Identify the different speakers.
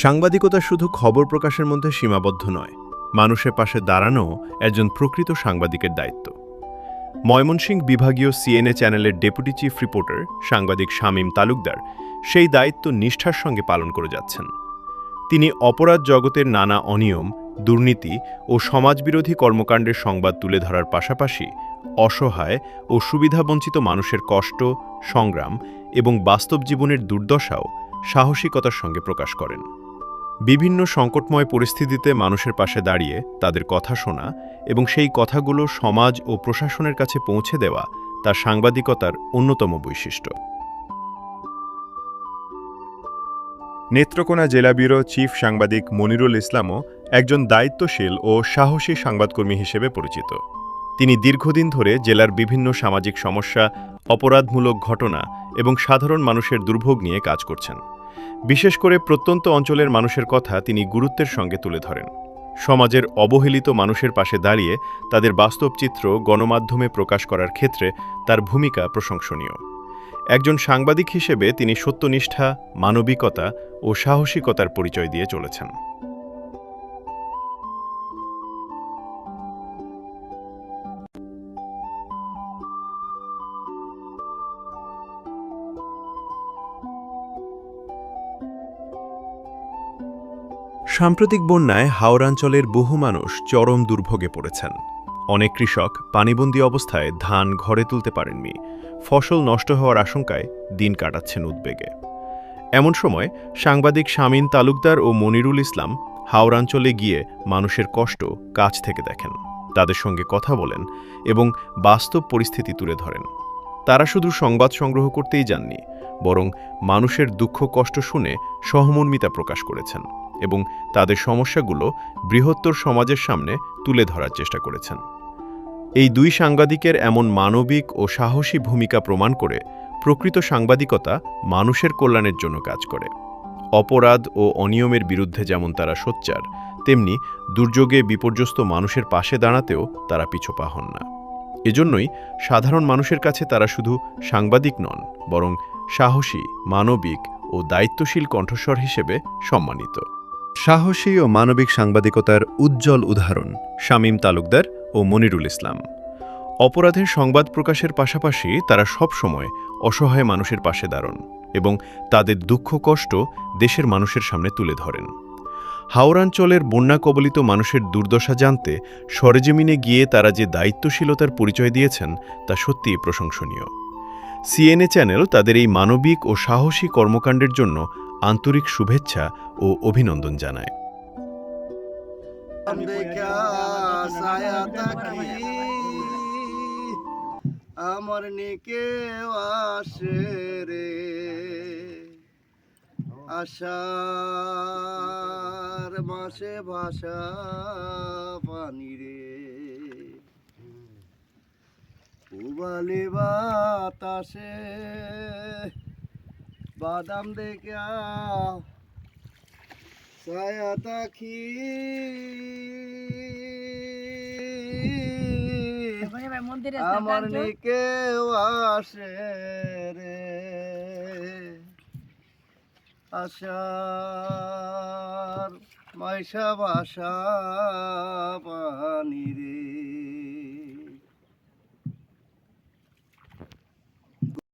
Speaker 1: সাংবাদিকতা শুধু খবর প্রকাশের মধ্যে সীমাবদ্ধ নয়, মানুষের পাশে দাঁড়ানো একজন প্রকৃত সাংবাদিকের দায়িত্ব। ময়মনসিংহ বিভাগীয় সিএনএ চ্যানেলের ডেপুটি চিফ রিপোর্টার সাংবাদিক শামীম তালুকদার সেই দায়িত্ব নিষ্ঠার সঙ্গে পালন করে যাচ্ছেন। তিনি অপরাধ জগতের নানা অনিয়ম, দুর্নীতি ও সমাজবিরোধী কর্মকাণ্ডের সংবাদ তুলে ধরার পাশাপাশি অসহায় ও সুবিধাবঞ্চিত মানুষের কষ্ট, সংগ্রাম এবং বাস্তব জীবনের দুর্দশাও সাহসিকতার সঙ্গে প্রকাশ করেন। বিভিন্ন সংকটময় পরিস্থিতিতে মানুষের পাশে দাঁড়িয়ে তাদের কথা শোনা এবং সেই কথাগুলো সমাজ ও প্রশাসনের কাছে পৌঁছে দেওয়া তার সাংবাদিকতার অন্যতম বৈশিষ্ট্য। নেত্রকোনা জেলা ব্যুরো চিফ সাংবাদিক মনিরুল ইসলামও একজন দায়িত্বশীল ও সাহসী সংবাদকর্মী হিসেবে পরিচিত। তিনি দীর্ঘদিন ধরে জেলার বিভিন্ন সামাজিক সমস্যা, অপরাধমূলক ঘটনা এবং সাধারণ মানুষের দুর্ভোগ নিয়ে কাজ করছেন। বিশেষ করে প্রত্যন্ত অঞ্চলের মানুষের কথা তিনি গুরুত্বের সঙ্গে তুলে ধরেন। সমাজের অবহেলিত মানুষের পাশে দাঁড়িয়ে তাদের বাস্তব চিত্র গণমাধ্যমে প্রকাশ করার ক্ষেত্রে তার ভূমিকা প্রশংসনীয়। একজন সাংবাদিক হিসেবে তিনি সত্যনিষ্ঠা, মানবিকতা ও সাহসিকতার পরিচয় দিয়ে চলেছেন। সাম্প্রতিক বন্যায় হাওড়াঞ্চলের বহু মানুষ চরম দুর্ভোগে পড়েছেন। অনেক কৃষক পানিবন্দী অবস্থায় ধান ঘরে তুলতে পারেননি, ফসল নষ্ট হওয়ার আশঙ্কায় দিন কাটাচ্ছেন উদ্বেগে। এমন সময় সাংবাদিক শামীম তালুকদার ও মনিরুল ইসলাম হাওড়াঞ্চলে গিয়ে মানুষের কষ্ট কাছ থেকে দেখেন, তাদের সঙ্গে কথা বলেন এবং বাস্তব পরিস্থিতি তুলে ধরেন। তারা শুধু সংবাদ সংগ্রহ করতেই যাননি, বরং মানুষের দুঃখ কষ্ট শুনে সহমর্মিতা প্রকাশ করেছেন এবং তাদের সমস্যাগুলো বৃহত্তর সমাজের সামনে তুলে ধরার চেষ্টা করেছেন। এই দুই সাংবাদিকের এমন মানবিক ও সাহসী ভূমিকা প্রমাণ করে প্রকৃত সাংবাদিকতা মানুষের কল্যাণের জন্য কাজ করে। অপরাধ ও অনিয়মের বিরুদ্ধে যেমন তারা সোচ্চার, তেমনি দুর্যোগে বিপর্যস্ত মানুষের পাশে দাঁড়াতেও তারা পিছপা হন না। এজন্যই সাধারণ মানুষের কাছে তারা শুধু সাংবাদিক নন, বরং সাহসী, মানবিক ও দায়িত্বশীল কণ্ঠস্বর হিসেবে সম্মানিত। সাহসী ও মানবিক সাংবাদিকতার উজ্জ্বল উদাহরণ শামীম তালুকদার ও মনিরুল ইসলাম। অপরাধের সংবাদ প্রকাশের পাশাপাশি তারা সব সময় অসহায় মানুষের পাশে দাঁড়ান এবং তাদের দুঃখ কষ্ট দেশের মানুষের সামনে তুলে ধরেন। হাওড়াঞ্চলের বন্যা কবলিত মানুষের দুর্দশা জানতে সরেজমিনে গিয়ে তারা যে দায়িত্বশীলতার পরিচয় দিয়েছেন তা সত্যিই প্রশংসনীয়। সিএনএ চ্যানেল তাদের এই মানবিক ও সাহসী কর্মকাণ্ডের জন্য আন্তরিক শুভেচ্ছা ও অভিনন্দন জানায়।
Speaker 2: আমার নিকে আসে রে আষাঢ় মাসে ভাষা পানি রে উবালি বাতাসে বাদাম দেখা ছায়া তাকি আমার নিকে আসে রে আষাঢ় মাসে ভাষা পানি রে।